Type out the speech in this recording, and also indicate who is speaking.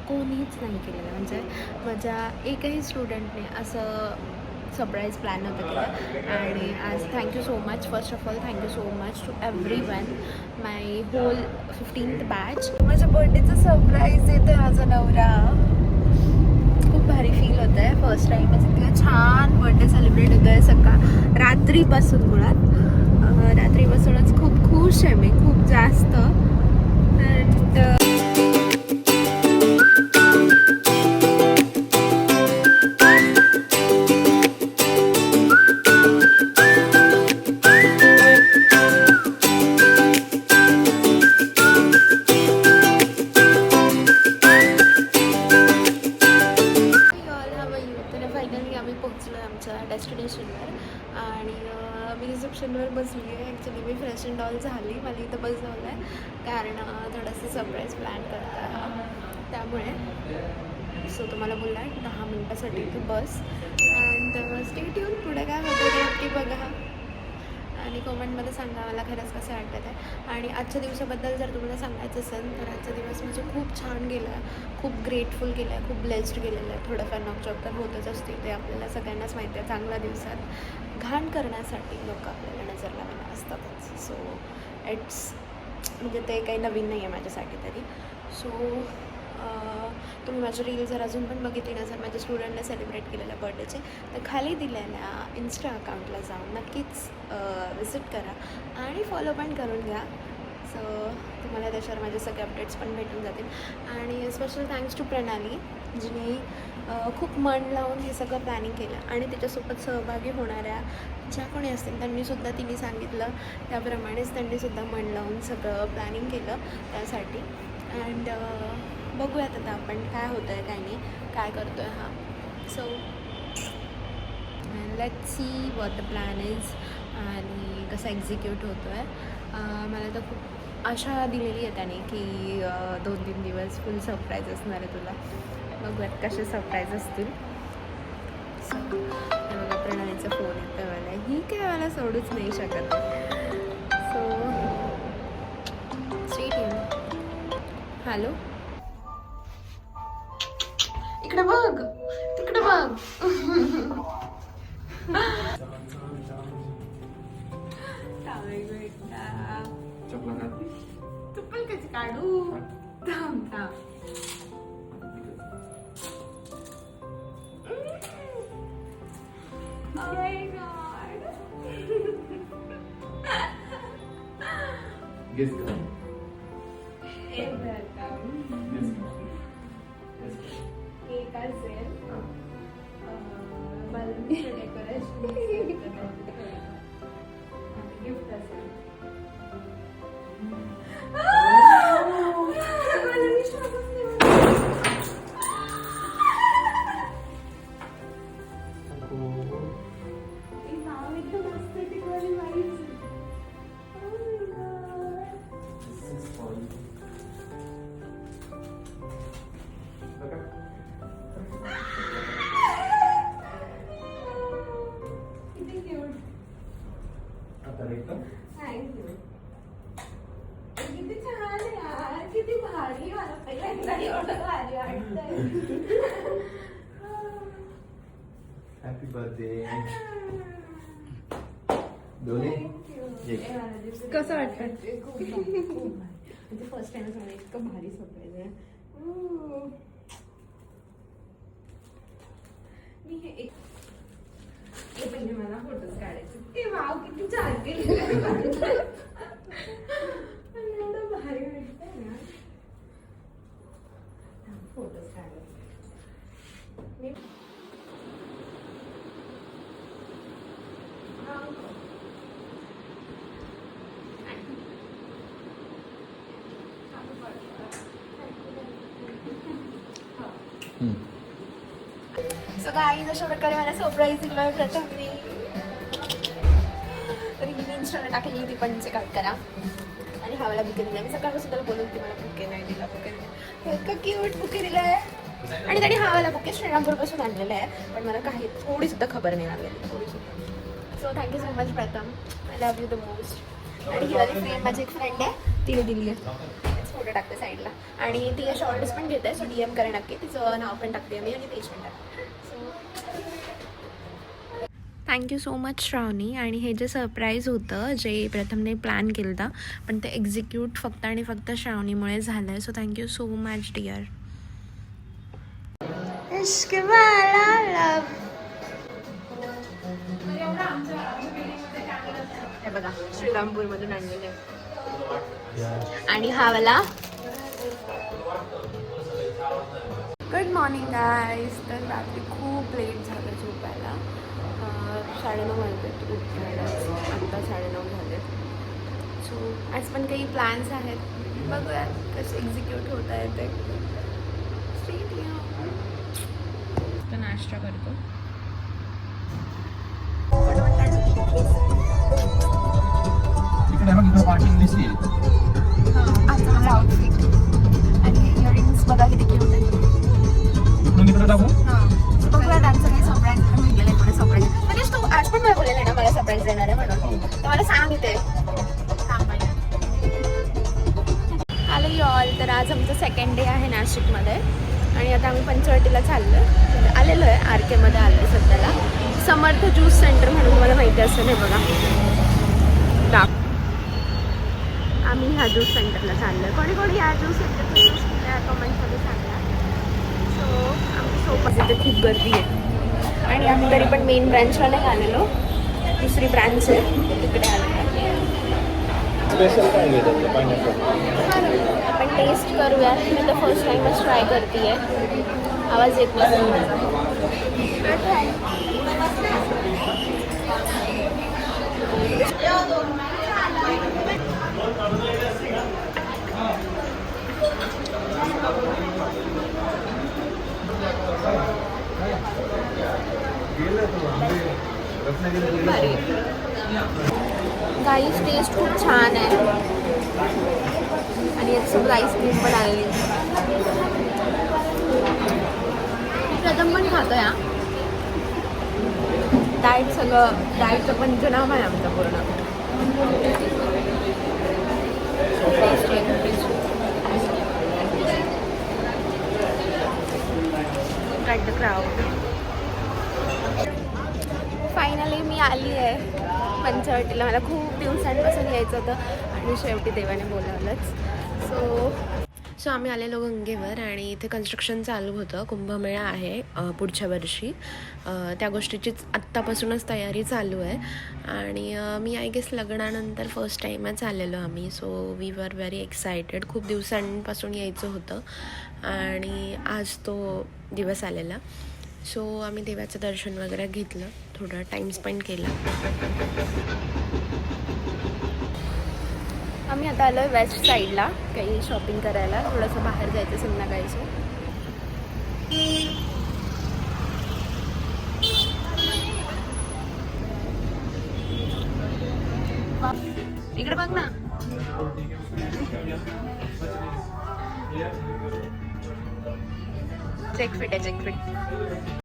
Speaker 1: कोणीच नाही केलेलं. म्हणजे माझ्या एकही स्टुडंटने असं सरप्राईज प्लॅन नव्हतं केलं. आणि आज thank you so much, first of all thank you so much to everyone, my whole 15th batch. माझ्या बर्थडेचं सरप्राईज देतो आहे माझा नवरा. खूप भारी फील होतं आहे. फर्स्ट टाईमच इतकं छान बर्थडे सेलिब्रेट होतो आहे. रात्रीपासून मुळात रात्रीपासूनच खूप खुश आहे मी, खूप जास्त. अँड डेस्टिनेशनवर. आणि मी रिसेप्शनवर बसली आहे. Actually me fresh and all झाली, मला इथं बसवलं आहे कारण थोडंसं सरप्राईज प्लॅन करत आहे. त्यामुळे सो तुम्हाला बोलला 10 मिनटासाठी इथं बस. अँड स्टे ट्यून, पुढे काय होतं ते नक्की बघा आणि कमेंटमध्ये सांगा मला खरंच कसं वाटत आहे. आणि आजच्या दिवसाबद्दल जर तुम्हाला सांगायचं असेल तर आजचा दिवस म्हणजे खूप छान गेला आहे, खूप ग्रेटफुल गेला आहे, खूप ब्लेस्ड गेलेलं आहे. थोडंफार नॉकचॉक तर होतच असते, ते आपल्याला सगळ्यांनाच माहिती आहे. चांगल्या दिवसात घाण करण्यासाठी लोक आपल्याला नजर लावायला असतातच. सो इट्स म्हणजे ते काही नवीन नाही आहे माझ्यासाठी तरी. सो तुम्ही माझे रील जर अजून पण बघितली नसेल माझ्या स्टुडंटने सेलिब्रेट केलेल्या बर्थडेचे, तर खाली दिलेल्या इन्स्टा अकाउंटला जाऊन नक्कीच विजिट करा आणि फॉलो पण करून घ्या. सो तुम्हाला त्याच्यावर माझे सगळे अपडेट्स पण भेटून जातील. आणि स्पेशल थँक्स टू प्रणाली, जिने खूप मन लावून हे सगळं प्लॅनिंग केलं. आणि त्याच्यासोबत सहभागी होणाऱ्या ज्या कोणी असतील त्यांनीसुद्धा, तिने सांगितलं त्याप्रमाणेच त्यांनीसुद्धा मन लावून सगळं प्लॅनिंग केलं त्यासाठी. अँड बघूयात आता आपण काय होतं आहे, काय नाही, काय करतो आहे हा. So let's see what the plan is आणि कसं एक्झिक्यूट होतो आहे. मला तर खूप आशा दिलेली आहे त्याने की 2-3 दिवस फुल सरप्राईज असणार आहे तुला. बघूयात कसे सरप्राईज असतील. सो बघा प्रणालीचा फोन येतो मला, ही काय मला सोडूच नाही शकत. So stay tune. हॅलो, इकडे बघ, तिकडे बघ. चप्पल कशी काढू? थांब थांब. Oh my God.
Speaker 2: Guess it.
Speaker 1: Cake असेल, बलूनचं डेकोरेशन, गिफ्ट असेल. किती छान यार, किती भारी. मला पहिल्यांदा एवढं भारी वाटतंय.
Speaker 2: Happy birthday. दोन्ही
Speaker 1: कसं वाटतं? खूप म्हणजे फर्स्ट टाइम मला इतकं भारी सरप्राईज आहे. मी हे पहिले मला फोटोज काढायचे. ते वाव किती छान केलेलं आहे. एवढं भारी वाटतंय ना. फोटोज काढायचे. सो गाईज अशा प्रकारे मला सरप्राईज दिला आहे प्रथमने. तरी मी इन्स्टाला टाकली ती पण कट करा. आणि हा मला बुके दिला. मी सकाळपासून त्याला बोलून की मला बुके नाही दिला, बुके नाही. इतका क्यूट बुके दिला आहे. आणि त्याने हा वाला बुके श्रीरामपूरपासून आणलेला आहे, पण मला काही थोडीसुद्धा खबर नाही लागलेली, थोडीसुद्धा. सो थँक्यू सो मच प्रथम, I love you the most. आणि ही वाली फ्रेंड माझी एक फ्रेंड आहे, तिने दिली आहे. फोटो टाकते साईडला. आणि ती शॉर्ट्स पण घेते, सो DM करा नक्की. तिचं नाव पण टाकते मी आणि पेज पण टाकते. सो थँक्यू सो मच श्रावणी. आणि हे जे सरप्राईज होतं, जे प्रथमने प्लॅन केलं होतं, पण ते एक्झिक्यूट फक्त आणि फक्त श्रावणीमुळे झालं आहे. So thank you so much dear. इश्क वाला लव. हे बघा श्रीरामपूरमधून आणलेले. आणि हा वाला. Good morning guys. तर रात्री खूप लेट झालं झोपायला. 9:30 वाजले उठायला. आत्ता 9:30 झाले. सो आज पण काही प्लॅन्स आहेत, बघूया कसे एक्झिक्यूट होत आहे ते. तर नाश्ता करतो.
Speaker 2: इकडे बघ, इकडे पार्किंग दिसली.
Speaker 1: आजचा माझा आउटफिट आणि इयरिंग्स बघा किती क्यूट आहे.
Speaker 2: इकडून इकडे टाकू.
Speaker 1: बघूया त्यांचं काही सरप्राईज म्हटलेलं आहे. पुढे सरप्राईज म्हणजे तू आज पण मला बोललेलं ना मला सरप्राईज देणार आहे म्हणून. तर मला सांग इथे आलो यॉल. तर आज आमचं सेकंड डे आहे नाशिकमध्ये आणि आता आम्ही पंचवटीला चाललो आहे. आलेलो आहे RK मध्ये आलो आहे सध्याला. समर्थ ज्यूस सेंटर म्हणून मला माहिती असेल. हे बघा आम्ही ह्या ज्यूस सेंटरला चाललो आहे. कोणी कोणी ह्या ज्यूस सेंटरचा यूज केला कमेंटमध्ये सांगा. सो आमच्या सोबत इथे खूप गर्दी आहे आणि आम्ही तरी पण मेन ब्रँचला नाही आलेलो. दुसरी ब्रँच आहे तिकडे आलेलो.
Speaker 2: स्पेशल काय घेतात पायनॅपल?
Speaker 1: आपण टेस्ट करूया. मी तर फर्स्ट टाईमच ट्राय करते आहे. आवाज येत नाही. गाईस टेस्ट खूप छान आहे आणि याच्यासोबत आईस्क्रीम पण आलेली. प्रथम पण खातो या. डाएट सगळं डाएटचं पंचनामा आहे आमचा पूर्ण. The crowd. फायनली मी आली आहे पंचवटीला. मला खूप दिवसांपासून यायचं होतं आणि शेवटी देवाने बोलावलंच. सो आम्ही आलेलो गंगेवर आणि इथे कन्स्ट्रक्शन चालू होतं. कुंभमेळा आहे पुढच्या वर्षी. त्या गोष्टीचीच आत्तापासूनच तयारी चालू आहे. आणि मी आय गेस लग्नानंतर फर्स्ट टाईमच आलेलो आम्ही. So we were very excited. खूप दिवसांपासून यायचं होतं आणि आज तो दिवस आलेला. सो आम्ही देवाचं दर्शन वगैरे घेतलं, थोडा टाईम स्पेंड केला. आम्ही आता आलो आहे वेस्ट साईडला काही शॉपिंग करायला. थोडंसं बाहेर जायचं संध्याकाळचं. इकडे बघ ना. चेक फिट आहे, चेक फिट.